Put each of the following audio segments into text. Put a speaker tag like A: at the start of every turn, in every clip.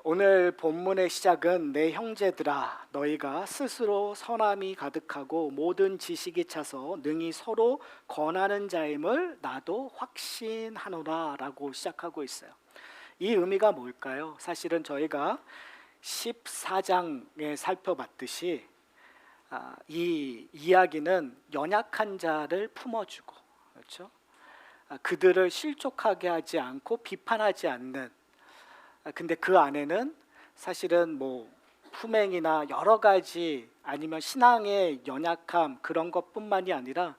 A: 오늘 본문의 시작은 내 형제들아 너희가 스스로 선함이 가득하고 모든 지식이 차서 능히 서로 권하는 자임을 나도 확신하노라 라고 시작하고 있어요. 이 의미가 뭘까요? 사실은 저희가 14장에 살펴봤듯이 이 이야기는 연약한 자를 품어주고, 그렇죠? 그들을 실족하게 하지 않고 비판하지 않는, 근데 그 안에는 사실은 품행이나 여러 가지 아니면 신앙의 연약함 그런 것뿐만이 아니라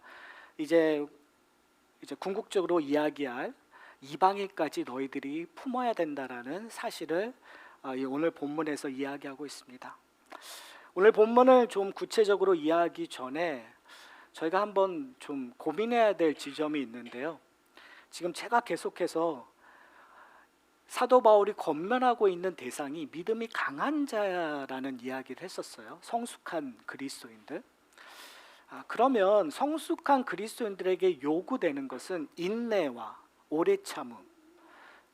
A: 이제 궁극적으로 이야기할 이방인까지 너희들이 품어야 된다라는 사실을 오늘 본문에서 이야기하고 있습니다. 오늘 본문을 좀 구체적으로 이야기하기 전에 저희가 한번 좀 고민해야 될 지점이 있는데요. 지금 제가 계속해서 사도 바울이 권면하고 있는 대상이 믿음이 강한 자라는 이야기를 했었어요. 성숙한 그리스도인들. 그러면 성숙한 그리스도인들에게 요구되는 것은 인내와 오래 참음,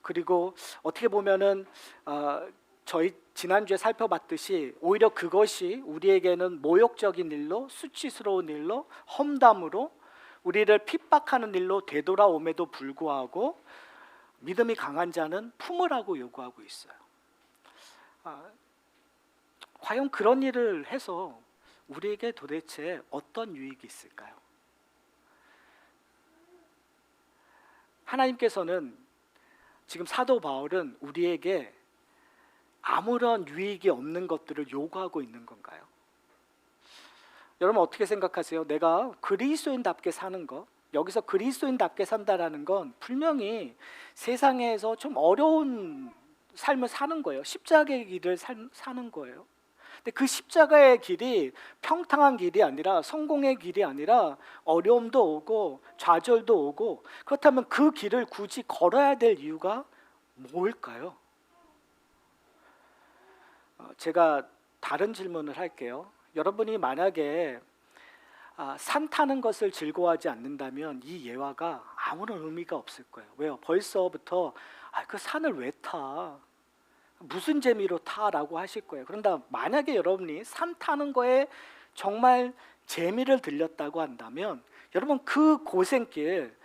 A: 그리고 어떻게 보면은 저희 지난주에 살펴봤듯이 오히려 그것이 우리에게는 모욕적인 일로, 수치스러운 일로, 험담으로 우리를 핍박하는 일로 되돌아옴에도 불구하고 믿음이 강한 자는 품으라고 요구하고 있어요. 과연 그런 일을 해서 우리에게 도대체 어떤 유익이 있을까요? 하나님께서는 지금 사도 바울은 우리에게 아무런 유익이 없는 것들을 요구하고 있는 건가요? 여러분 어떻게 생각하세요? 내가 그리스도인답게 사는 것, 여기서 그리스도인답게 산다라는 건 분명히 세상에서 좀 어려운 삶을 사는 거예요. 십자가의 길을 사는 거예요. 근데 그 십자가의 길이 평탄한 길이 아니라, 성공의 길이 아니라 어려움도 오고 좌절도 오고, 그렇다면 그 길을 굳이 걸어야 될 이유가 뭘까요? 제가 다른 질문을 할게요. 여러분이 만약에 산 타는 것을 즐거워하지 않는다면 이 예화가 아무런 의미가 없을 거예요. 왜요? 벌써부터 그 산을 왜 타? 무슨 재미로 타라고 하실 거예요. 그런데 만약에 여러분이 산 타는 거에 정말 재미를 들렸다고 한다면 여러분 그 고생길,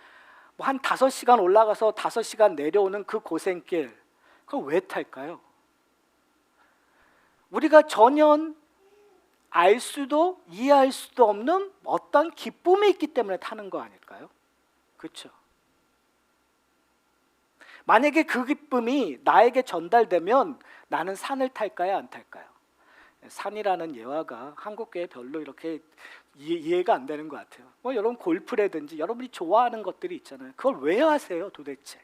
A: 한 5시간 올라가서 5시간 내려오는 그 고생길, 그걸 왜 탈까요? 우리가 전혀 알 수도 이해할 수도 없는 어떤 기쁨이 있기 때문에 타는 거 아닐까요? 그렇죠? 만약에 그 기쁨이 나에게 전달되면 나는 산을 탈까요? 안 탈까요? 산이라는 예화가 한국교회에 별로 이렇게 이해가 안 되는 것 같아요. 여러분 골프라든지 여러분이 좋아하는 것들이 있잖아요. 그걸 왜 하세요 도대체?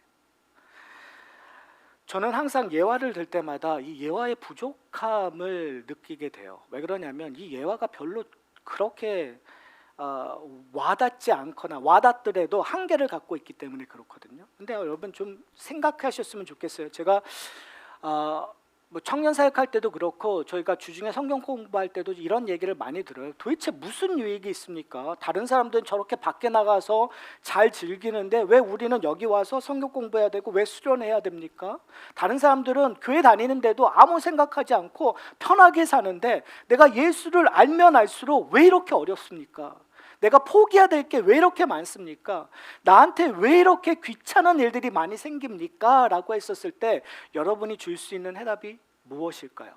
A: 저는 항상 예화를 들 때마다 이 예화의 부족함을 느끼게 돼요. 왜 그러냐면 이 예화가 별로 그렇게 와닿지 않거나 와닿더라도 한계를 갖고 있기 때문에 그렇거든요. 근데 여러분 좀 생각하셨으면 좋겠어요. 제가 청년 사역할 때도 그렇고 저희가 주중에 성경 공부할 때도 이런 얘기를 많이 들어요. 도대체 무슨 유익이 있습니까? 다른 사람들은 저렇게 밖에 나가서 잘 즐기는데 왜 우리는 여기 와서 성경 공부해야 되고 왜 수련해야 됩니까? 다른 사람들은 교회 다니는데도 아무 생각하지 않고 편하게 사는데 내가 예수를 알면 알수록 왜 이렇게 어렵습니까? 내가 포기해야 될 게 왜 이렇게 많습니까? 나한테 왜 이렇게 귀찮은 일들이 많이 생깁니까? 라고 했었을 때 여러분이 줄 수 있는 해답이 무엇일까요?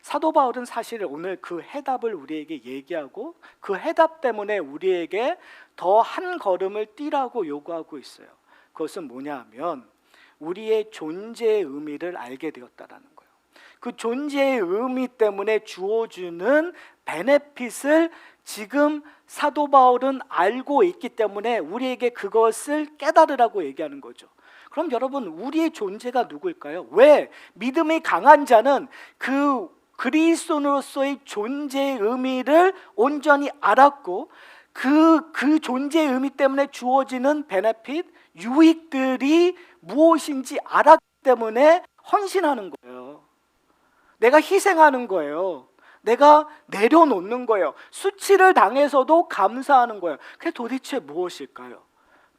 A: 사도 바울은 사실 오늘 그 해답을 우리에게 얘기하고 그 해답 때문에 우리에게 더 한 걸음을 뛰라고 요구하고 있어요. 그것은 뭐냐 하면 우리의 존재의 의미를 알게 되었다라는 거예요. 그 존재의 의미 때문에 주어주는 베네핏을 지금 사도 바울은 알고 있기 때문에 우리에게 그것을 깨달으라고 얘기하는 거죠. 그럼 여러분 우리의 존재가 누구일까요? 왜 믿음이 강한 자는 그 그리스도인으로서의 존재의 의미를 온전히 알았고 그 존재의 의미 때문에 주어지는 베네핏, 유익들이 무엇인지 알았기 때문에 헌신하는 거예요. 내가 희생하는 거예요. 내가 내려놓는 거예요. 수치를 당해서도 감사하는 거예요. 그게 도대체 무엇일까요?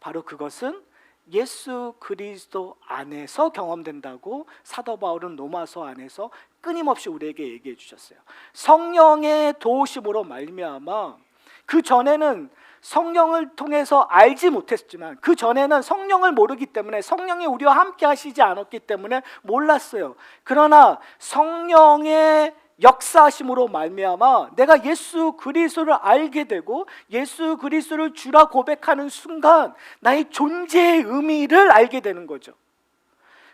A: 바로 그것은 예수 그리스도 안에서 경험된다고 사도 바울은 로마서 안에서 끊임없이 우리에게 얘기해 주셨어요. 성령의 도우심으로 말미암아, 그 전에는 성령을 통해서 알지 못했지만, 그 전에는 성령을 모르기 때문에, 성령이 우리와 함께 하시지 않았기 때문에 몰랐어요. 그러나 성령의 역사하심으로 말미암아 내가 예수 그리스도를 알게 되고 예수 그리스도를 주라 고백하는 순간 나의 존재의 의미를 알게 되는 거죠.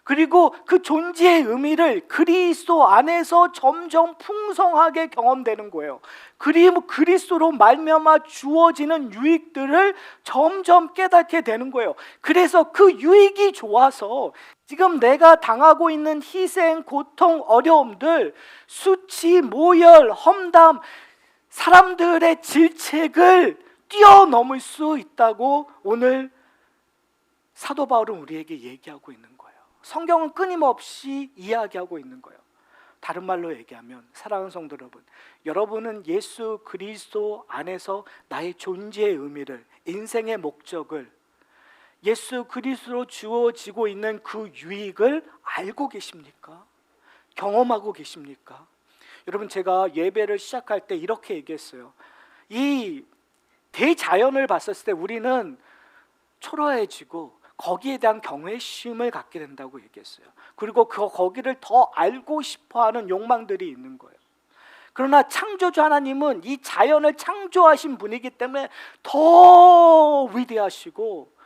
A: 그리고 그 존재의 의미를 그리스도 안에서 점점 풍성하게 경험되는 거예요. 그리고 그리스도로 말미암아 주어지는 유익들을 점점 깨닫게 되는 거예요. 그래서 그 유익이 좋아서 지금 내가 당하고 있는 희생, 고통, 어려움들, 수치, 모열, 험담, 사람들의 질책을 뛰어넘을 수 있다고 오늘 사도 바울은 우리에게 얘기하고 있는 거예요. 성경은 끊임없이 이야기하고 있는 거예요. 다른 말로 얘기하면 사랑하는 성도 여러분, 여러분은 예수 그리스도 안에서 나의 존재의 의미를, 인생의 목적을, 예수 그리스도로 주어지고 있는 그 유익을 알고 계십니까? 경험하고 계십니까? 여러분, 제가 예배를 시작할 때 이렇게 얘기했어요. 이 대자연을 봤었을 때 우리는 초라해지고 거기에 대한 경외심을 갖게 된다고 얘기했어요. 그리고 거기를 더 알고 싶어하는 욕망들이 있는 거예요. 그러나 창조주 하나님은 이 자연을 창조하신 분이기 때문에 더 위대하시고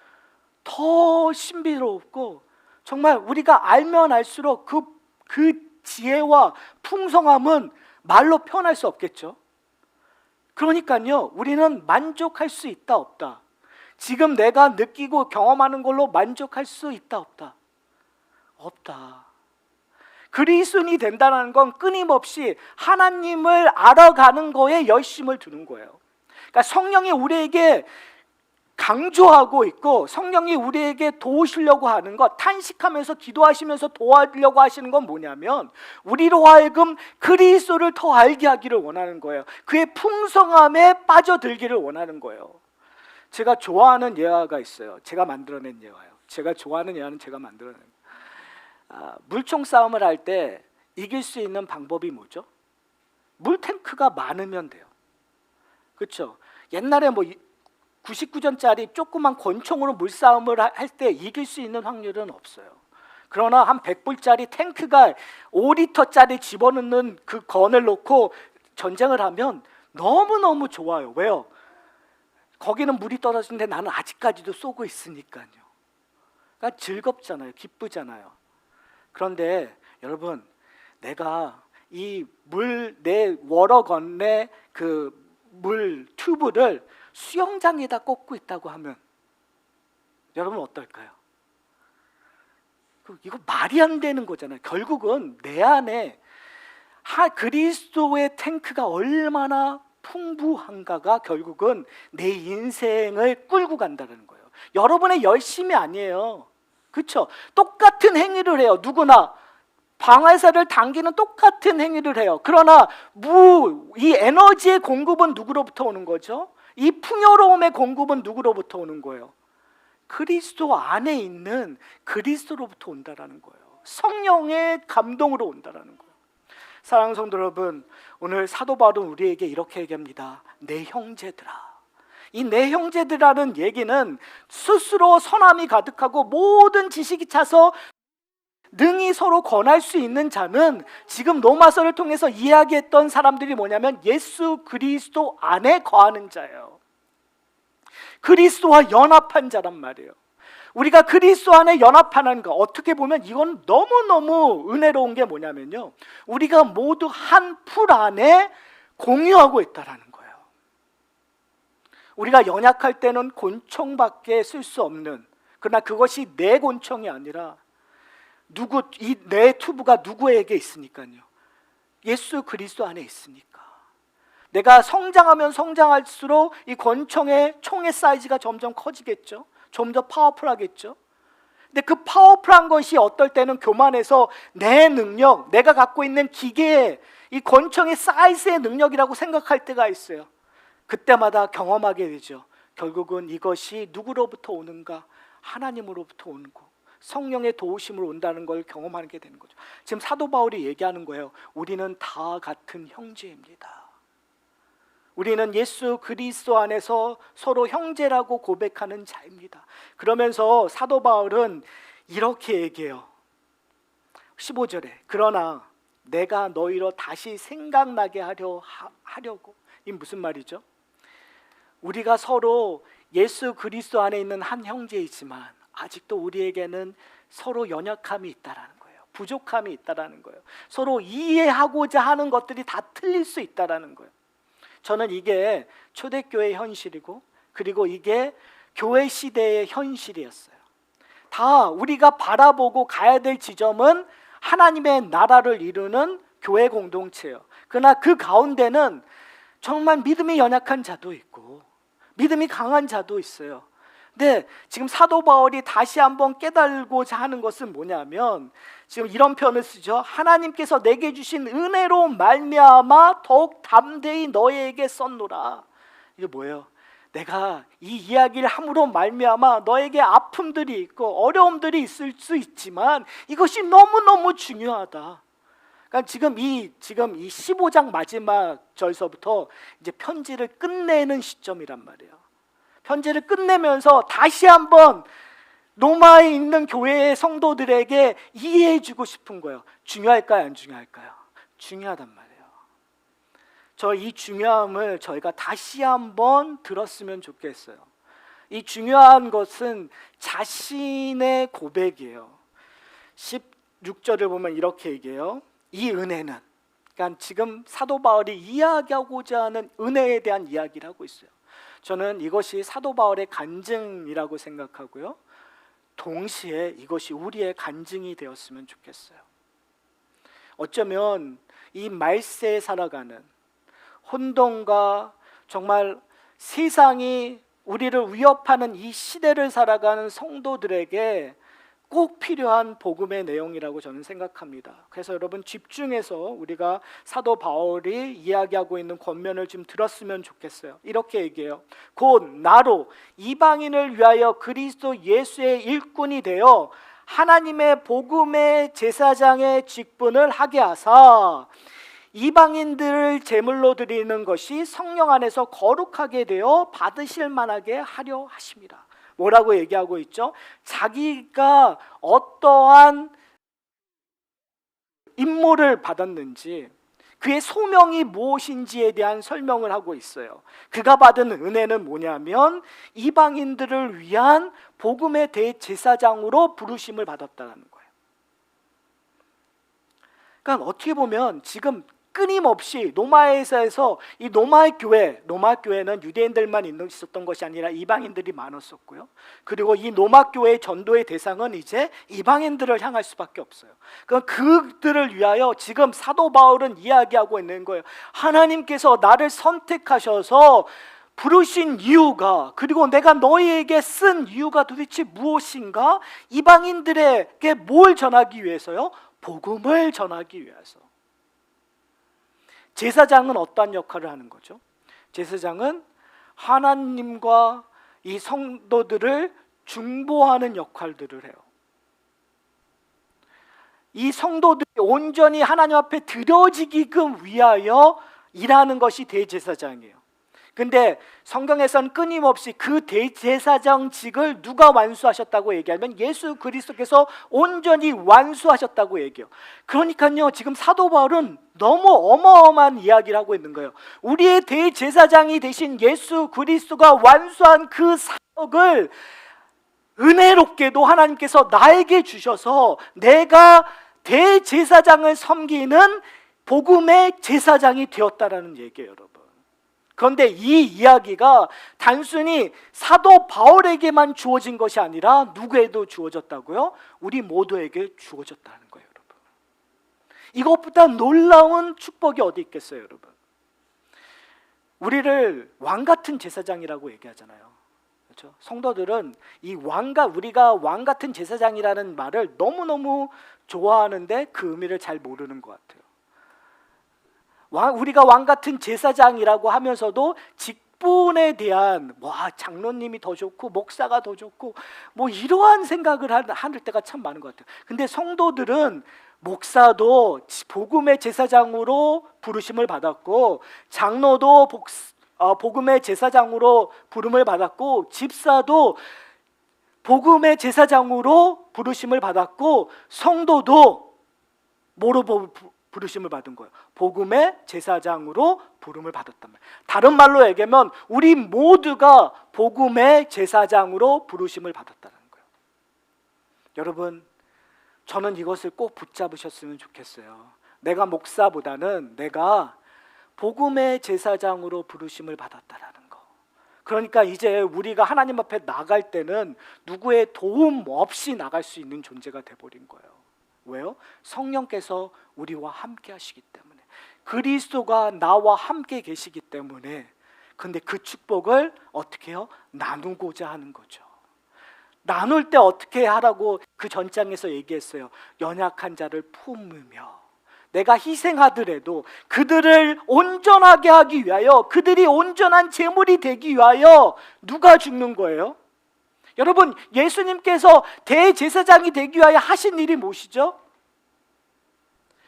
A: 더 신비롭고, 정말 우리가 알면 알수록 그 지혜와 풍성함은 말로 표현할 수 없겠죠. 그러니까요, 우리는 만족할 수 있다 없다, 지금 내가 느끼고 경험하는 걸로 만족할 수 있다 없다? 없다. 그리스도인이 된다는 건 끊임없이 하나님을 알아가는 거에 열심을 두는 거예요. 그러니까 성령이 우리에게 강조하고 있고, 성령이 우리에게 도우시려고 하는 것, 탄식하면서 기도하시면서 도와주려고 하시는 건 뭐냐면, 우리로 하여금 그리스도를 더 알게 하기를 원하는 거예요. 그의 풍성함에 빠져들기를 원하는 거예요. 제가 좋아하는 예화가 있어요. 제가 만들어낸 예화예요. 제가 좋아하는 예화는 제가 만들어낸 물총 싸움을 할 때 이길 수 있는 방법이 뭐죠? 물탱크가 많으면 돼요. 그렇죠? 옛날에 99전짜리 조그만 권총으로 물싸움을 할 때 이길 수 있는 확률은 없어요. 그러나 한 100불짜리 탱크가 5리터짜리 집어넣는 그 건을 놓고 전쟁을 하면 너무너무 좋아요. 왜요? 거기는 물이 떨어지는데 나는 아직까지도 쏘고 있으니까요. 그러니까 즐겁잖아요. 기쁘잖아요. 그런데 여러분, 내가 이 내 워러건의 그 물 튜브를 수영장에다 꽂고 있다고 하면 여러분 어떨까요? 이거 말이 안 되는 거잖아요. 결국은 내 안에 그리스도의 탱크가 얼마나 풍부한가가 결국은 내 인생을 끌고 간다는 거예요. 여러분의 열심이 아니에요. 그렇죠? 똑같은 행위를 해요. 누구나 방아쇠를 당기는 똑같은 행위를 해요. 그러나 이 에너지의 공급은 누구로부터 오는 거죠? 이 풍요로움의 공급은 누구로부터 오는 거예요? 그리스도 안에 있는 그리스도로부터 온다라는 거예요. 성령의 감동으로 온다라는 거예요. 사랑하는 성도 여러분, 오늘 사도 바울은 우리에게 이렇게 얘기합니다. 내 형제들아. 이 내 형제들이라는 얘기는 스스로 선함이 가득하고 모든 지식이 차서 능히 서로 권할 수 있는 자는, 지금 로마서를 통해서 이야기했던 사람들이 뭐냐면 예수 그리스도 안에 거하는 자예요. 그리스도와 연합한 자란 말이에요. 우리가 그리스도 안에 연합하는 거, 어떻게 보면 이건 너무너무 은혜로운 게 뭐냐면요, 우리가 모두 한 풀 안에 공유하고 있다라는 거예요. 우리가 연약할 때는 권총밖에 쓸 수 없는, 그러나 그것이 내 권총이 아니라 이 내 튜브가 누구에게 있으니까요? 예수 그리스도 안에 있으니까. 내가 성장하면 성장할수록 이 권총의 총의 사이즈가 점점 커지겠죠. 좀 더 파워풀하겠죠. 근데 그 파워풀한 것이 어떨 때는 교만해서 내 능력, 내가 갖고 있는 기계의 이 권총의 사이즈의 능력이라고 생각할 때가 있어요. 그때마다 경험하게 되죠. 결국은 이것이 누구로부터 오는가? 하나님으로부터 온 거, 성령의 도우심으로 온다는 걸 경험하게 되는 거죠. 지금 사도 바울이 얘기하는 거예요. 우리는 다 같은 형제입니다. 우리는 예수 그리스도 안에서 서로 형제라고 고백하는 자입니다. 그러면서 사도 바울은 이렇게 얘기해요. 15절에 그러나 내가 너희로 다시 생각나게 하려고. 이 무슨 말이죠? 우리가 서로 예수 그리스도 안에 있는 한 형제이지만 아직도 우리에게는 서로 연약함이 있다라는 거예요. 부족함이 있다라는 거예요. 서로 이해하고자 하는 것들이 다 틀릴 수 있다라는 거예요. 저는 이게 초대교회의 현실이고, 그리고 이게 교회 시대의 현실이었어요. 다 우리가 바라보고 가야 될 지점은 하나님의 나라를 이루는 교회 공동체예요. 그러나 그 가운데는 정말 믿음이 연약한 자도 있고 믿음이 강한 자도 있어요. 근데 지금 사도 바울이 다시 한번 깨달고자 하는 것은 뭐냐면, 지금 이런 표현을 쓰죠. 하나님께서 내게 주신 은혜로 말미암아 더욱 담대히 너희에게 썼노라. 이게 뭐예요? 내가 이 이야기를 함으로 말미암아 너에게 아픔들이 있고 어려움들이 있을 수 있지만 이것이 너무너무 중요하다. 그러니까 지금 이 15장 마지막 절서부터 이제 편지를 끝내는 시점이란 말이에요. 편지를 끝내면서 다시 한번 로마에 있는 교회의 성도들에게 이해해주고 싶은 거예요. 중요할까요? 안 중요할까요? 중요하단 말이에요. 저 이 중요함을 저희가 다시 한번 들었으면 좋겠어요. 이 중요한 것은 자신의 고백이에요. 16절을 보면 이렇게 얘기해요. 이 은혜는, 그러니까 지금 사도 바울이 이야기하고자 하는 은혜에 대한 이야기를 하고 있어요. 저는 이것이 사도 바울의 간증이라고 생각하고요, 동시에 이것이 우리의 간증이 되었으면 좋겠어요. 어쩌면 이 말세에 살아가는 혼돈과 정말 세상이 우리를 위협하는 이 시대를 살아가는 성도들에게 꼭 필요한 복음의 내용이라고 저는 생각합니다. 그래서 여러분 집중해서 우리가 사도 바울이 이야기하고 있는 권면을 좀 들었으면 좋겠어요. 이렇게 얘기해요. 곧 나로 이방인을 위하여 그리스도 예수의 일꾼이 되어 하나님의 복음의 제사장의 직분을 하게 하사 이방인들을 제물로 드리는 것이 성령 안에서 거룩하게 되어 받으실 만하게 하려 하심이라. 뭐라고 얘기하고 있죠? 자기가 어떠한 임무를 받았는지, 그의 소명이 무엇인지에 대한 설명을 하고 있어요. 그가 받은 은혜는 뭐냐면 이방인들을 위한 복음의 대제사장으로 부르심을 받았다는 거예요. 그러니까 어떻게 보면 지금 끊임없이 로마에서 이 로마 교회는 유대인들만 있었던 것이 아니라 이방인들이 많았었고요. 그리고 이 로마 교회의 전도의 대상은 이제 이방인들을 향할 수밖에 없어요. 그러니까 그들을 위하여 지금 사도 바울은 이야기하고 있는 거예요. 하나님께서 나를 선택하셔서 부르신 이유가, 그리고 내가 너희에게 쓴 이유가 도대체 무엇인가? 이방인들에게 뭘 전하기 위해서요? 복음을 전하기 위해서. 제사장은 어떠한 역할을 하는 거죠? 제사장은 하나님과 이 성도들을 중보하는 역할들을 해요. 이 성도들이 온전히 하나님 앞에 드려지기끔 위하여 일하는 것이 대제사장이에요. 근데 성경에서는 끊임없이 그 대제사장직을 누가 완수하셨다고 얘기하면 예수 그리스도께서 온전히 완수하셨다고 얘기해요. 그러니까요, 지금 사도 바울은 너무 어마어마한 이야기를 하고 있는 거예요. 우리의 대제사장이 되신 예수 그리스도가 완수한 그 사역을 은혜롭게도 하나님께서 나에게 주셔서 내가 대제사장을 섬기는 복음의 제사장이 되었다라는 얘기예요, 여러분. 그런데 이 이야기가 단순히 사도 바울에게만 주어진 것이 아니라 누구에도 주어졌다고요? 우리 모두에게 주어졌다는 거예요, 여러분. 이것보다 놀라운 축복이 어디 있겠어요, 여러분? 우리를 왕 같은 제사장이라고 얘기하잖아요. 그렇죠? 성도들은 우리가 왕 같은 제사장이라는 말을 너무너무 좋아하는데 그 의미를 잘 모르는 것 같아요. 우리가 왕 같은 제사장이라고 하면서도 직분에 대한 장로님이 더 좋고 목사가 더 좋고 이러한 생각을 할 때가 참 많은 것 같아요. 근데 성도들은 목사도 복음의 제사장으로 부르심을 받았고, 장로도 복음의 제사장으로 부름을 받았고, 집사도 복음의 제사장으로 부르심을 받았고, 성도도 뭐로 부르심을 받은 거예요? 복음의 제사장으로 부름을 받았단 말이에요. 다른 말로 얘기하면 우리 모두가 복음의 제사장으로 부르심을 받았다는 거예요. 여러분, 저는 이것을 꼭 붙잡으셨으면 좋겠어요. 내가 목사보다는 내가 복음의 제사장으로 부르심을 받았다라는 거. 그러니까 이제 우리가 하나님 앞에 나갈 때는 누구의 도움 없이 나갈 수 있는 존재가 돼버린 거예요. 왜요? 성령께서 우리와 함께 하시기 때문에, 그리스도가 나와 함께 계시기 때문에. 근데 그 축복을 어떻게 해요? 나누고자 하는 거죠. 나눌 때 어떻게 하라고 그 전장에서 얘기했어요. 연약한 자를 품으며. 내가 희생하더라도 그들을 온전하게 하기 위하여, 그들이 온전한 제물이 되기 위하여 누가 죽는 거예요? 여러분, 예수님께서 대제사장이 되기 위하여 하신 일이 무엇이죠?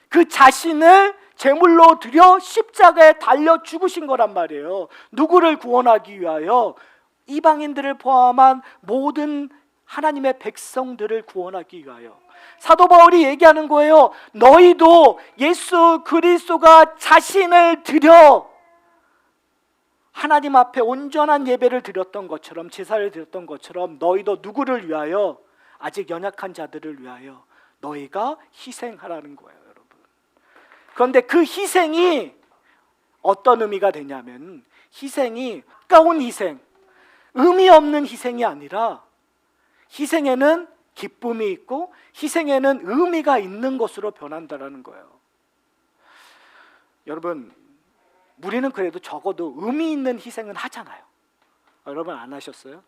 A: 그 자신을 제물로 드려 십자가에 달려 죽으신 거란 말이에요. 누구를 구원하기 위하여? 이방인들을 포함한 모든 하나님의 백성들을 구원하기 위하여. 사도 바울이 얘기하는 거예요. 너희도 예수 그리스도가 자신을 드려 하나님 앞에 온전한 예배를 드렸던 것처럼, 제사를 드렸던 것처럼, 너희도 누구를 위하여? 아직 연약한 자들을 위하여 너희가 희생하라는 거예요, 여러분. 그런데 그 희생이 어떤 의미가 되냐면, 희생이 아까운 희생, 의미 없는 희생이 아니라 희생에는 기쁨이 있고 희생에는 의미가 있는 것으로 변한다는 거예요. 여러분, 우리는 그래도 적어도 의미 있는 희생은 하잖아요. 여러분 안 하셨어요?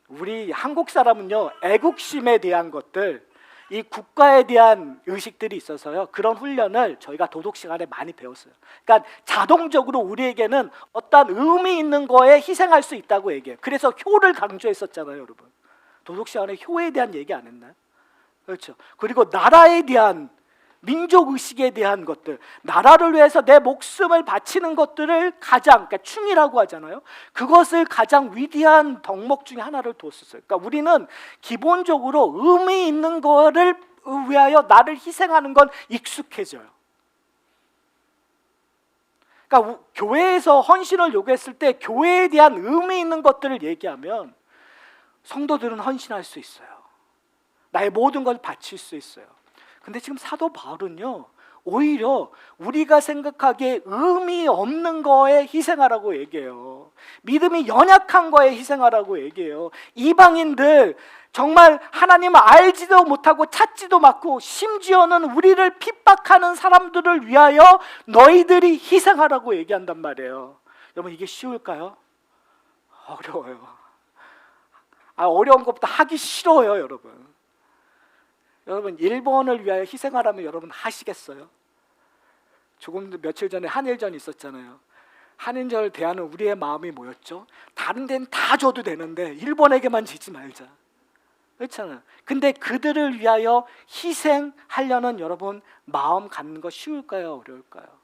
A: 우리 한국 사람은요, 애국심에 대한 것들, 이 국가에 대한 의식들이 있어서요, 그런 훈련을 저희가 도덕 시간에 많이 배웠어요. 그러니까 자동적으로 우리에게는 어떤 의미 있는 거에 희생할 수 있다고 얘기해요. 그래서 효를 강조했었잖아요, 여러분. 도덕 시간에 효에 대한 얘기 안 했나요? 그렇죠. 그리고 나라에 대한, 민족 의식에 대한 것들, 나라를 위해서 내 목숨을 바치는 것들을 가장, 그러니까 충이라고 하잖아요. 그것을 가장 위대한 덕목 중에 하나를 두었었어요. 그러니까 우리는 기본적으로 의미 있는 거를 위하여 나를 희생하는 건 익숙해져요. 그러니까 교회에서 헌신을 요구했을 때 교회에 대한 의미 있는 것들을 얘기하면 성도들은 헌신할 수 있어요. 나의 모든 걸 바칠 수 있어요. 근데 지금 사도 바울은요, 오히려 우리가 생각하기에 의미 없는 거에 희생하라고 얘기해요. 믿음이 연약한 거에 희생하라고 얘기해요. 이방인들, 정말 하나님을 알지도 못하고 찾지도 않고 심지어는 우리를 핍박하는 사람들을 위하여 너희들이 희생하라고 얘기한단 말이에요. 여러분, 이게 쉬울까요? 어려워요. 어려운 것보다 하기 싫어요, 여러분. 여러분, 일본을 위하여 희생하라면 여러분 하시겠어요? 조금 며칠 전에 한일전이 있었잖아요. 한일전을 대하는 우리의 마음이 뭐였죠? 다른 데는 다 줘도 되는데 일본에게만 지지 말자. 그렇잖아요. 근데 그들을 위하여 희생하려는 여러분 마음 갖는 거 쉬울까요? 어려울까요?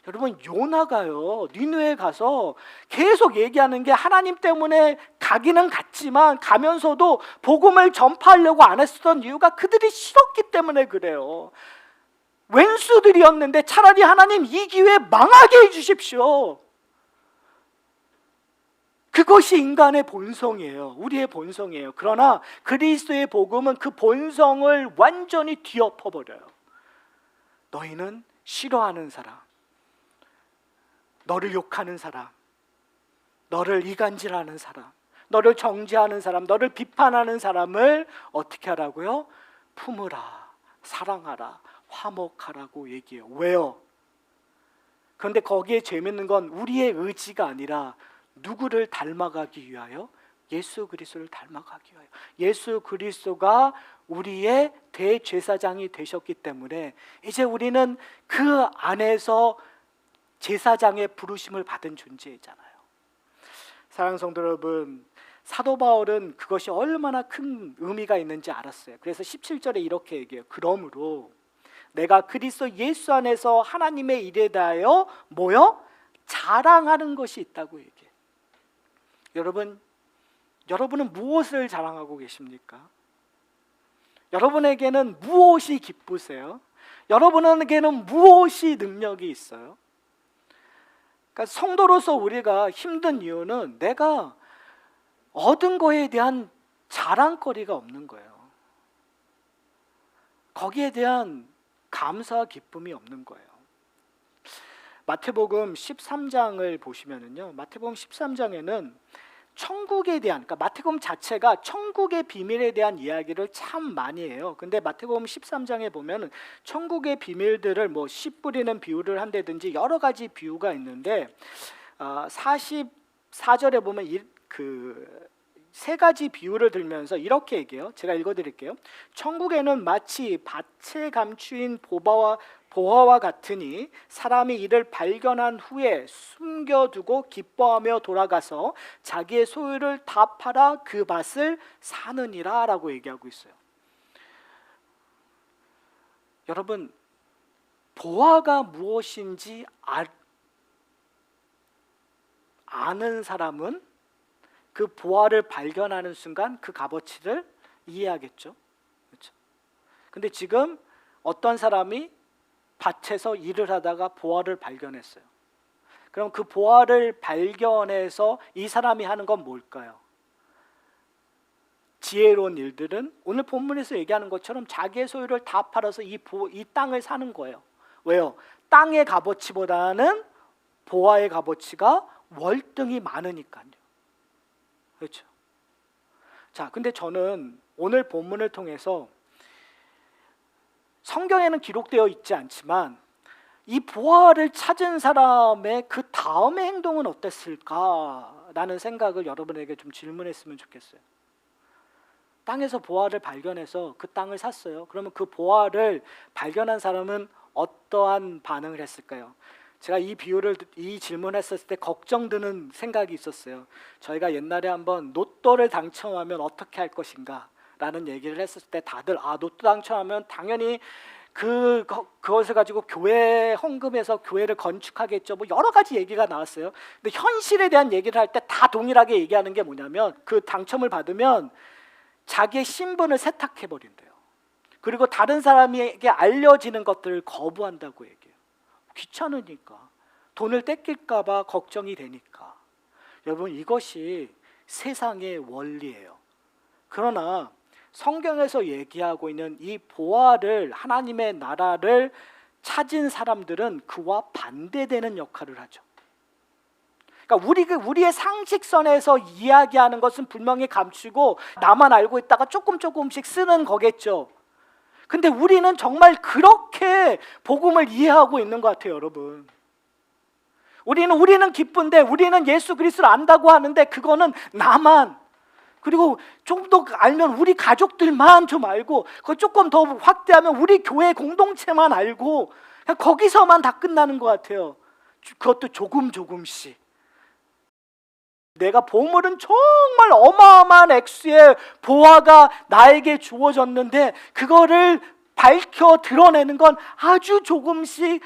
A: 여러분, 요나가요, 니느웨에 가서 계속 얘기하는 게 하나님 때문에 가기는 갔지만 가면서도 복음을 전파하려고 안 했었던 이유가 그들이 싫었기 때문에 그래요. 왼수들이었는데 차라리 하나님 이 기회에 망하게 해주십시오. 그것이 인간의 본성이에요. 우리의 본성이에요. 그러나 그리스도의 복음은 그 본성을 완전히 뒤엎어버려요. 너희는 싫어하는 사람, 너를 욕하는 사람, 너를 이간질하는 사람, 너를 정죄하는 사람, 너를 비판하는 사람을 어떻게 하라고요? 품으라, 사랑하라, 화목하라고 얘기해요. 왜요? 그런데 거기에 재밌는 건 우리의 의지가 아니라 누구를 닮아가기 위하여? 예수 그리스도를 닮아가기 위하여. 예수 그리스도가 우리의 대제사장이 되셨기 때문에 이제 우리는 그 안에서 제사장의 부르심을 받은 존재이잖아요. 사랑하는 성도 여러분, 사도 바울은 그것이 얼마나 큰 의미가 있는지 알았어요. 그래서 17절에 이렇게 얘기해요. 그러므로 내가 그리스도 예수 안에서 하나님의 일에 대하여 뭐요? 자랑하는 것이 있다고 얘기해요. 여러분은 무엇을 자랑하고 계십니까? 여러분에게는 무엇이 기쁘세요? 여러분에게는 무엇이 능력이 있어요? 그러니까 성도로서 우리가 힘든 이유는 내가 얻은 거에 대한 자랑거리가 없는 거예요. 거기에 대한 감사와 기쁨이 없는 거예요. 마태복음 13장을 보시면은요, 마태복음 13장에는 천국에 대한, 그러니까 마태복음 자체가 천국의 비밀에 대한 이야기를 참 많이 해요. 근데 마태복음 13장에 보면 천국의 비밀들을 뭐 씨 뿌리는 비유를 한다든지 여러 가지 비유가 있는데 44절에 보면 그 세 가지 비유를 들면서 이렇게 얘기해요. 제가 읽어드릴게요. 천국에는 마치 밭에 감추인 보화와 같으니 사람이 이를 발견한 후에 숨겨두고 기뻐하며 돌아가서 자기의 소유를 다 팔아 그 밭을 사느니라 라고 얘기하고 있어요. 여러분, 보화가 무엇인지 아는 사람은 그 보화를 발견하는 순간 그 값어치를 이해하겠죠. 그렇죠? 근데 지금 어떤 사람이 밭에서 일을 하다가 보화를 발견했어요. 그럼 그 보화를 발견해서 이 사람이 하는 건 뭘까요? 지혜로운 일들은 오늘 본문에서 얘기하는 것처럼 자기의 소유를 다 팔아서 이 땅을 사는 거예요. 왜요? 땅의 값어치보다는 보화의 값어치가 월등히 많으니까요. 그렇죠? 자, 근데 저는 오늘 본문을 통해서 성경에는 기록되어 있지 않지만 이 보화를 찾은 사람의 그 다음의 행동은 어땠을까라는 생각을 여러분에게 좀 질문했으면 좋겠어요. 땅에서 보화를 발견해서 그 땅을 샀어요. 그러면 그 보화를 발견한 사람은 어떠한 반응을 했을까요? 제가 이 질문했을 때 걱정되는 생각이 있었어요. 저희가 옛날에 한번 로또를 당첨하면 어떻게 할 것인가 라는 얘기를 했을 때 다들 로또 당첨하면 당연히 그것을 가지고 교회 헌금해서 교회를 건축하겠죠. 뭐 여러 가지 얘기가 나왔어요. 근데 현실에 대한 얘기를 할 때 다 동일하게 얘기하는 게 뭐냐면 그 당첨을 받으면 자기의 신분을 세탁해버린대요. 그리고 다른 사람에게 알려지는 것들을 거부한다고 얘기해요. 귀찮으니까, 돈을 뺏길까 봐 걱정이 되니까. 여러분, 이것이 세상의 원리예요. 그러나 성경에서 얘기하고 있는 이 보화를, 하나님의 나라를 찾은 사람들은 그와 반대되는 역할을 하죠. 그러니까 우리의 상식선에서 이야기하는 것은 분명히 감추고 나만 알고 있다가 조금씩 쓰는 거겠죠. 근데 우리는 정말 그렇게 복음을 이해하고 있는 것 같아요, 여러분. 우리는 기쁜데, 우리는 예수 그리스도를 안다고 하는데 그거는 나만, 그리고 좀 더 알면 우리 가족들만 좀 알고, 그거 조금 더 확대하면 우리 교회 공동체만 알고, 그냥 거기서만 다 끝나는 것 같아요. 그것도 조금씩. 내가 보물은 정말 어마어마한 액수의 보화가 나에게 주어졌는데 그거를 밝혀 드러내는 건 아주 조금씩,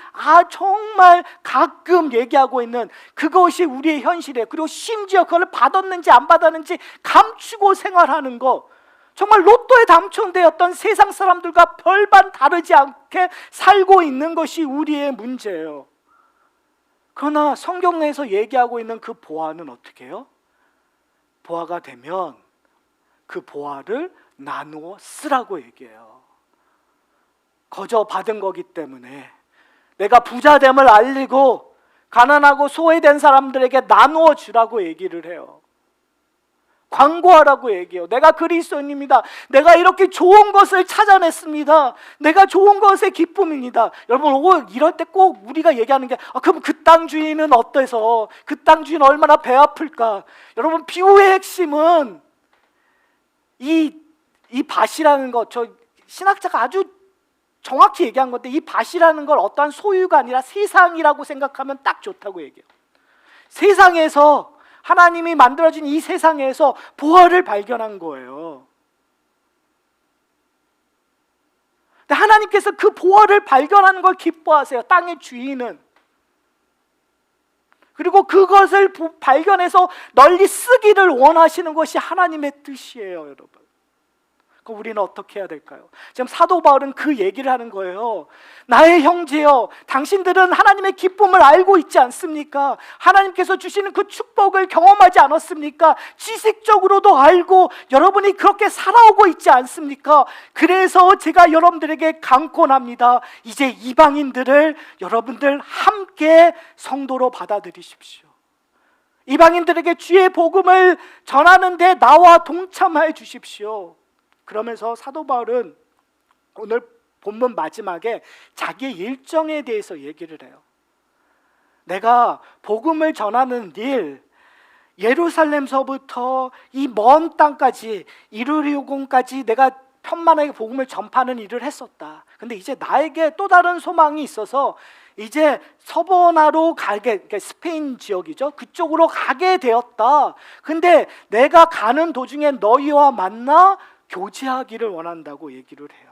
A: 정말 가끔 얘기하고 있는 그것이 우리의 현실이에요. 그리고 심지어 그걸 받았는지 안 받았는지 감추고 생활하는 거, 정말 로또에 당첨되었던 세상 사람들과 별반 다르지 않게 살고 있는 것이 우리의 문제예요. 그러나 성경에서 얘기하고 있는 그 보화는 어떻게 해요? 보화가 되면 그 보화를 나누어 쓰라고 얘기해요. 거저 받은 거기 때문에 내가 부자됨을 알리고 가난하고 소외된 사람들에게 나누어 주라고 얘기를 해요. 광고하라고 얘기해요. 내가 그리스도인입니다. 내가 이렇게 좋은 것을 찾아냈습니다. 내가 좋은 것의 기쁨입니다. 여러분, 이럴 때 꼭 우리가 얘기하는 게 그럼 그 땅 주인은 어때서? 그 땅 주인 얼마나 배 아플까? 여러분, 비유의 핵심은 이 밭이라는 것, 저 신학자가 아주 정확히 얘기한 건데, 이 밭이라는 걸 어떠한 소유가 아니라 세상이라고 생각하면 딱 좋다고 얘기해요. 세상에서 하나님이 만들어진 이 세상에서 보화를 발견한 거예요. 근데 하나님께서 그 보화를 발견하는 걸 기뻐하세요. 땅의 주인은. 그리고 그것을 발견해서 널리 쓰기를 원하시는 것이 하나님의 뜻이에요, 여러분. 그럼 우리는 어떻게 해야 될까요? 지금 사도 바울은 그 얘기를 하는 거예요. 나의 형제여, 당신들은 하나님의 기쁨을 알고 있지 않습니까? 하나님께서 주시는 그 축복을 경험하지 않았습니까? 지식적으로도 알고 여러분이 그렇게 살아오고 있지 않습니까? 그래서 제가 여러분들에게 강권합니다. 이제 이방인들을 여러분들 함께 성도로 받아들이십시오. 이방인들에게 주의 복음을 전하는데 나와 동참해 주십시오. 그러면서 사도 바울은 오늘 본문 마지막에 자기의 일정에 대해서 얘기를 해요. 내가 복음을 전하는 일, 예루살렘서부터 이 먼 땅까지 이루리온까지 내가 편만하게 복음을 전파하는 일을 했었다. 근데 이제 나에게 또 다른 소망이 있어서 이제 서버나로 가게, 그러니까 스페인 지역이죠. 그쪽으로 가게 되었다. 근데 내가 가는 도중에 너희와 만나 교제하기를 원한다고 얘기를 해요.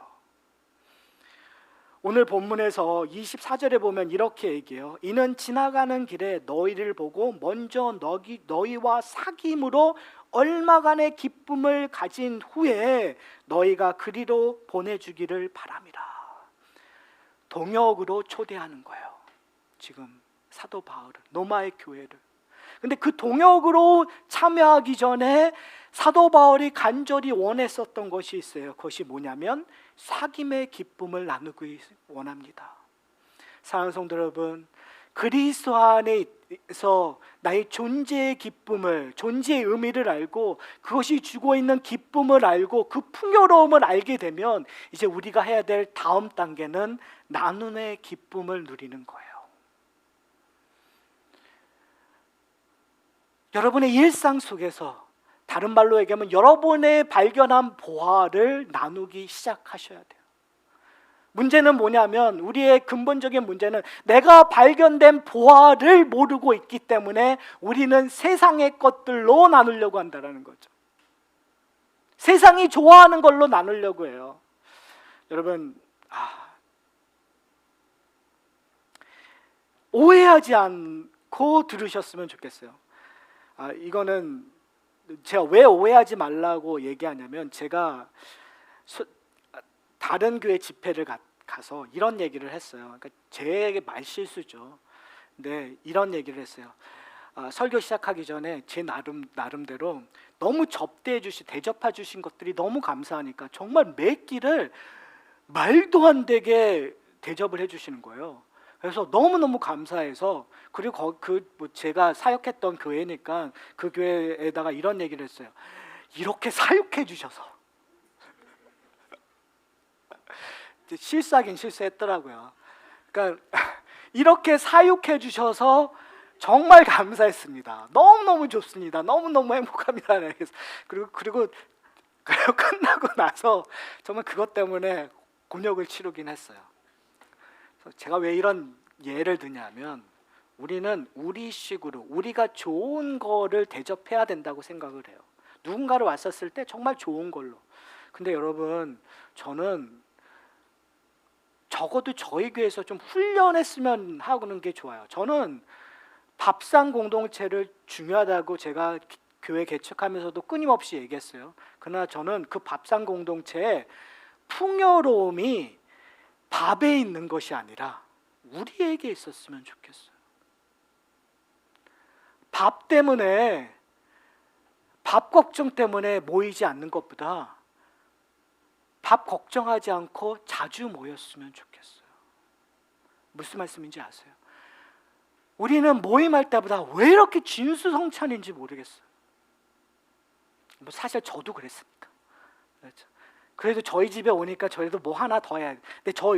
A: 오늘 본문에서 24절에 보면 이렇게 얘기해요. 이는 지나가는 길에 너희를 보고 먼저 너희와 사귐으로 얼마간의 기쁨을 가진 후에 너희가 그리로 보내주기를 바람이라. 동역으로 초대하는 거예요. 지금 사도 바울은 로마의 교회를. 근데 그 동역으로 참여하기 전에 사도 바울이 간절히 원했었던 것이 있어요. 그것이 뭐냐면 사귐의 기쁨을 나누기 원합니다. 사랑하는 성도 여러분, 그리스도 안에서 나의 존재의 기쁨을, 존재의 의미를 알고 그것이 주고 있는 기쁨을 알고 그 풍요로움을 알게 되면 이제 우리가 해야 될 다음 단계는 나눔의 기쁨을 누리는 거예요. 여러분의 일상 속에서, 다른 말로 얘기하면 여러분의 발견한 보화를 나누기 시작하셔야 돼요. 문제는 뭐냐면, 우리의 근본적인 문제는 내가 발견된 보화를 모르고 있기 때문에 우리는 세상의 것들로 나누려고 한다는 거죠. 세상이 좋아하는 걸로 나누려고 해요. 여러분, 오해하지 않고 들으셨으면 좋겠어요. 이거는 제가 왜 오해하지 말라고 얘기하냐면, 제가 다른 교회 집회를 가서 이런 얘기를 했어요. 그러니까 제 말실수죠. 근데 이런 얘기를 했어요. 설교 시작하기 전에 제 나름대로 너무 대접해 주신 것들이 너무 감사하니까 정말 매 끼를 말도 안 되게 대접을 해주시는 거예요. 그래서 너무너무 감사해서, 그리고 제가 사역했던 교회니까 그 교회에다가 이런 얘기를 했어요. 이렇게 사육해 주셔서. 실수하긴 실수했더라고요. 그러니까 이렇게 사육해 주셔서 정말 감사했습니다. 너무너무 좋습니다. 너무너무 행복합니다. 그리고 끝나고 나서 정말 그것 때문에 곤욕을 치르긴 했어요. 제가 왜 이런 예를 드냐면, 우리는 우리식으로 우리가 좋은 거를 대접해야 된다고 생각을 해요. 누군가를 왔었을 때 정말 좋은 걸로. 근데 여러분, 저는 적어도 저희 교회에서 좀 훈련했으면 하는 게 좋아요. 저는 밥상 공동체를 중요하다고 제가 교회 개척하면서도 끊임없이 얘기했어요. 그러나 저는 그 밥상 공동체의 풍요로움이 밥에 있는 것이 아니라 우리에게 있었으면 좋겠어요. 밥 걱정 때문에 모이지 않는 것보다 밥 걱정하지 않고 자주 모였으면 좋겠어요. 무슨 말씀인지 아세요? 우리는 모임할 때보다 왜 이렇게 진수성찬인지 모르겠어요. 사실 저도 그랬습니다. 그렇죠? 그래도 저희 집에 오니까 저희도 뭐 하나 더 해야 돼. 근데 저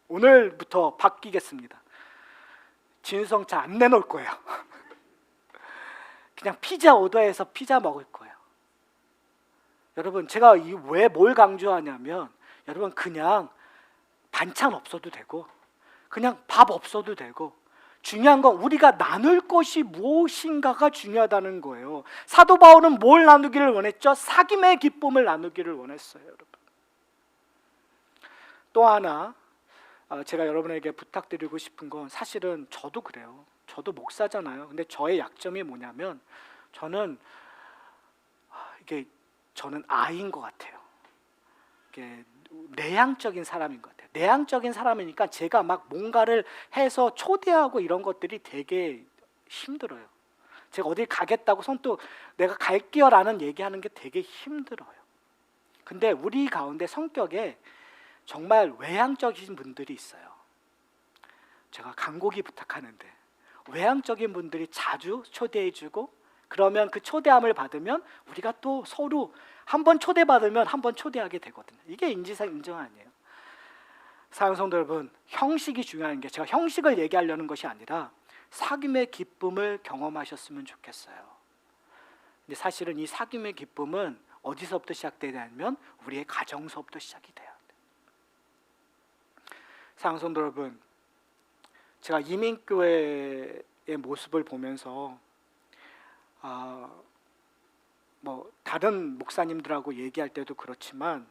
A: 오늘부터 바뀌겠습니다. 진수성찬 안 내놓을 거예요. 그냥 피자 오더해서 피자 먹을 거예요. 여러분, 제가 왜 뭘 강조하냐면, 여러분, 그냥 반찬 없어도 되고, 그냥 밥 없어도 되고, 중요한 건 우리가 나눌 것이 무엇인가가 중요하다는 거예요. 사도 바울은 뭘 나누기를 원했죠? 사귐의 기쁨을 나누기를 원했어요, 여러분. 또 하나 제가 여러분에게 부탁드리고 싶은 건, 사실은 저도 그래요. 저도 목사잖아요. 근데 저의 약점이 뭐냐면 저는 아이인 것 같아요. 이게 내향적인 사람인 것 같아요. 내향적인 사람이니까 제가 막 뭔가를 해서 초대하고 이런 것들이 되게 힘들어요. 제가 어딜 가겠다고 손도 내가 갈게요라는 얘기하는 게 되게 힘들어요. 근데 우리 가운데 성격에 정말 외향적인 분들이 있어요. 제가 간곡히 부탁하는데, 외향적인 분들이 자주 초대해주고, 그러면 그 초대함을 받으면 우리가 또 서로 한번 초대받으면 한번 초대하게 되거든요. 이게 인지상 인정 아니에요. 사랑하는 성도 여러분, 형식이 중요한 게, 제가 형식을 얘기하려는 것이 아니라 사귐의 기쁨을 경험하셨으면 좋겠어요. 근데 사실은 이 사귐의 기쁨은 어디서부터 시작되냐면 우리의 가정서부터 시작이 돼요. 사랑하는 성도 여러분, 제가 이민교회의 모습을 보면서 다른 목사님들하고 얘기할 때도 그렇지만,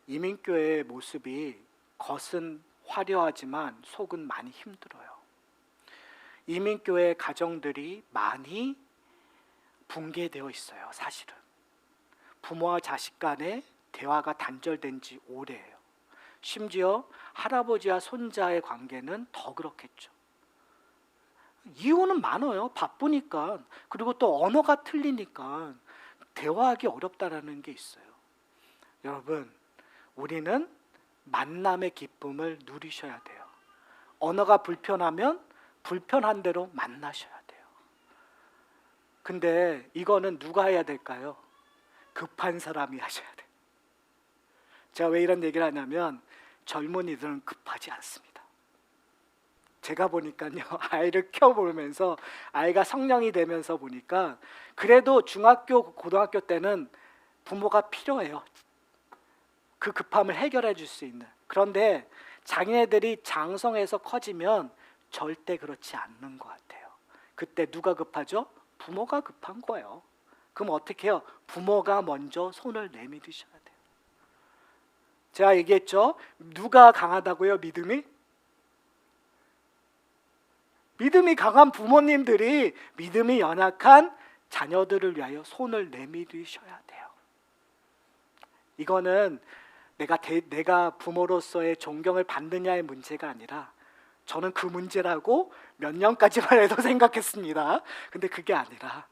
A: 이민교회의 모습이 겉은 화려하지만 속은 많이 힘들어요. 이민교회 가정들이 많이 붕괴되어 있어요. 사실은 부모와 자식 간의 대화가 단절된 지 오래예요. 심지어 할아버지와 손자의 관계는 더 그렇겠죠. 이유는 많아요. 바쁘니까, 그리고 또 언어가 틀리니까 대화하기 어렵다라는 게 있어요. 여러분, 우리는 만남의 기쁨을 누리셔야 돼요. 언어가 불편하면 불편한 대로 만나셔야 돼요. 근데 이거는 누가 해야 될까요? 급한 사람이 하셔야 돼요. 제가 왜 이런 얘기를 하냐면, 젊은이들은 급하지 않습니다. 제가 보니까요, 아이를 키워보면서, 아이가 성령이 되면서 보니까 그래도 중학교, 고등학교 때는 부모가 필요해요. 그 급함을 해결해 줄 수 있는. 그런데 자기네들이 장성해서 커지면 절대 그렇지 않는 것 같아요. 그때 누가 급하죠? 부모가 급한 거예요. 그럼 어떻게 해요? 부모가 먼저 손을 내밀으셔야 돼요. 제가 얘기했죠? 누가 강하다고요? 믿음이? 믿음이 강한 부모님들이 믿음이 연약한 자녀들을 위하여 손을 내밀으셔야 돼요. 이거는 내가 부모로서의 존경을 받느냐의 문제가 아니라, 저는 그 문제라고 몇 년까지만 해도 생각했습니다. 근데 그게 아니라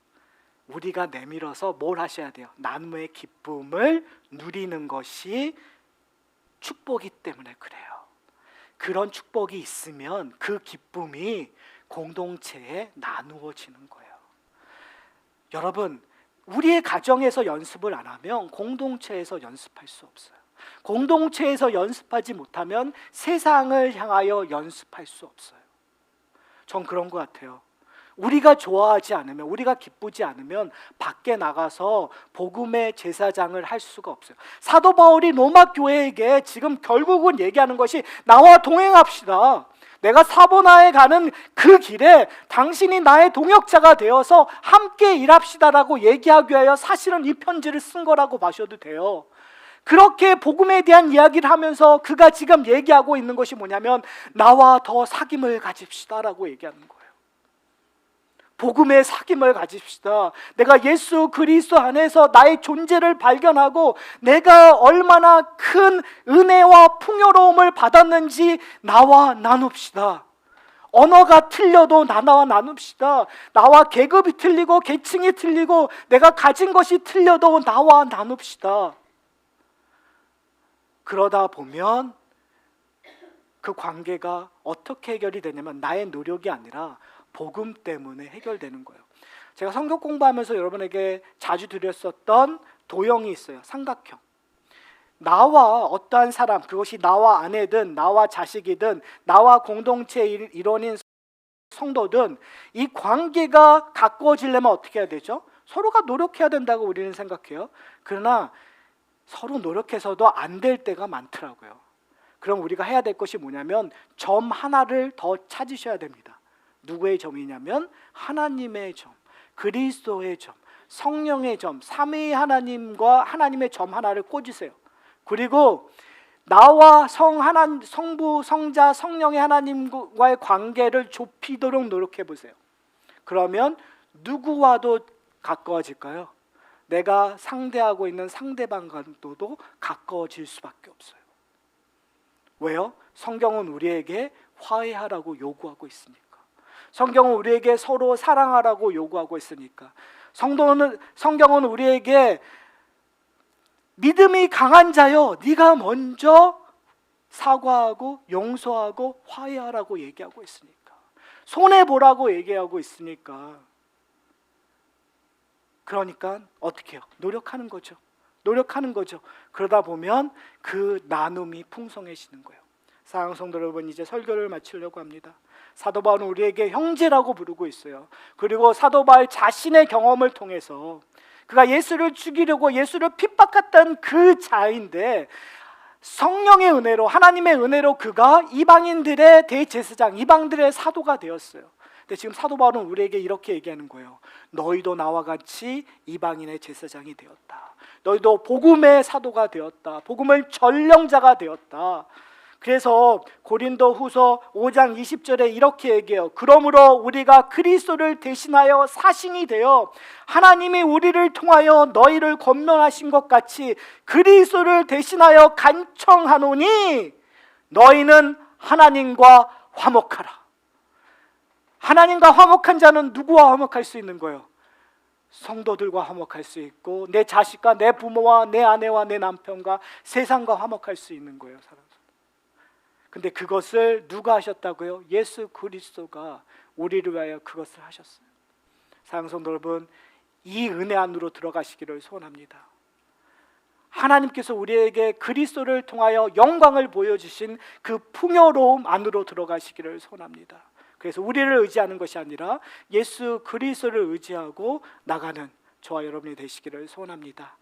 A: 우리가 내밀어서 뭘 하셔야 돼요? 나눔의 기쁨을 누리는 것이 축복이기 때문에 그래요. 그런 축복이 있으면 그 기쁨이 공동체에 나누어지는 거예요. 여러분, 우리의 가정에서 연습을 안 하면 공동체에서 연습할 수 없어요. 공동체에서 연습하지 못하면 세상을 향하여 연습할 수 없어요. 전 그런 것 같아요. 우리가 좋아하지 않으면, 우리가 기쁘지 않으면 밖에 나가서 복음의 제사장을 할 수가 없어요. 사도 바울이 로마 교회에게 지금 결국은 얘기하는 것이, 나와 동행합시다. 내가 사보나에 가는 그 길에 당신이 나의 동역자가 되어서 함께 일합시다라고 얘기하기 위하여 사실은 이 편지를 쓴 거라고 봐셔도 돼요. 그렇게 복음에 대한 이야기를 하면서 그가 지금 얘기하고 있는 것이 뭐냐면, 나와 더 사귐을 가집시다라고 얘기하는 거예요. 복음의 사귐을 가집시다. 내가 예수 그리스도 안에서 나의 존재를 발견하고 내가 얼마나 큰 은혜와 풍요로움을 받았는지 나와 나눕시다. 언어가 틀려도 나와 나눕시다. 나와 계급이 틀리고 계층이 틀리고 내가 가진 것이 틀려도 나와 나눕시다. 그러다 보면 그 관계가 어떻게 해결이 되냐면, 나의 노력이 아니라 복음 때문에 해결되는 거예요. 제가 성경 공부하면서 여러분에게 자주 드렸었던 도형이 있어요. 삼각형. 나와 어떠한 사람, 그것이 나와 아내든 나와 자식이든 나와 공동체 일원인 성도든, 이 관계가 가까워지려면 어떻게 해야 되죠? 서로가 노력해야 된다고 우리는 생각해요. 그러나 서로 노력해서도 안 될 때가 많더라고요. 그럼 우리가 해야 될 것이 뭐냐면, 점 하나를 더 찾으셔야 됩니다. 누구의 점이냐면 하나님의 점, 그리스도의 점, 성령의 점, 삼위 하나님과 하나님의 점 하나를 꽂으세요. 그리고 나와 성부, 성자, 성령의 하나님과의 관계를 좁히도록 노력해 보세요. 그러면 누구와도 가까워질까요? 내가 상대하고 있는 상대방과도 가까워질 수밖에 없어요. 왜요? 성경은 우리에게 화해하라고 요구하고 있으니까. 성경은 우리에게 서로 사랑하라고 요구하고 있으니까. 성경은 우리에게 믿음이 강한 자여, 네가 먼저 사과하고 용서하고 화해하라고 얘기하고 있으니까. 손해보라고 얘기하고 있으니까. 그러니까 어떻게 해요? 노력하는 거죠. 노력하는 거죠. 그러다 보면 그 나눔이 풍성해지는 거예요. 사랑하는 성도 여러분, 이제 설교를 마치려고 합니다. 사도 바울은 우리에게 형제라고 부르고 있어요. 그리고 사도 바울 자신의 경험을 통해서 그가 예수를 죽이려고 예수를 핍박했던 그 자인데 성령의 은혜로, 하나님의 은혜로 그가 이방인들의 대제사장, 이방들의 사도가 되었어요. 근데 지금 사도 바울은 우리에게 이렇게 얘기하는 거예요. 너희도 나와 같이 이방인의 제사장이 되었다. 너희도 복음의 사도가 되었다. 복음의 전령자가 되었다. 그래서 고린도 후서 5장 20절에 이렇게 얘기해요. 그러므로 우리가 그리스도를 대신하여 사신이 되어 하나님이 우리를 통하여 너희를 권면하신 것 같이 그리스도를 대신하여 간청하노니 너희는 하나님과 화목하라. 하나님과 화목한 자는 누구와 화목할 수 있는 거예요? 성도들과 화목할 수 있고 내 자식과 내 부모와 내 아내와 내 남편과 세상과 화목할 수 있는 거예요. 근데 그것을 누가 하셨다고요? 예수 그리스도가 우리를 위하여 그것을 하셨어요. 사랑하는 성도 여러분, 이 은혜 안으로 들어가시기를 소원합니다. 하나님께서 우리에게 그리스도를 통하여 영광을 보여주신 그 풍요로움 안으로 들어가시기를 소원합니다. 그래서 우리를 의지하는 것이 아니라 예수 그리스도를 의지하고 나가는 저와 여러분이 되시기를 소원합니다.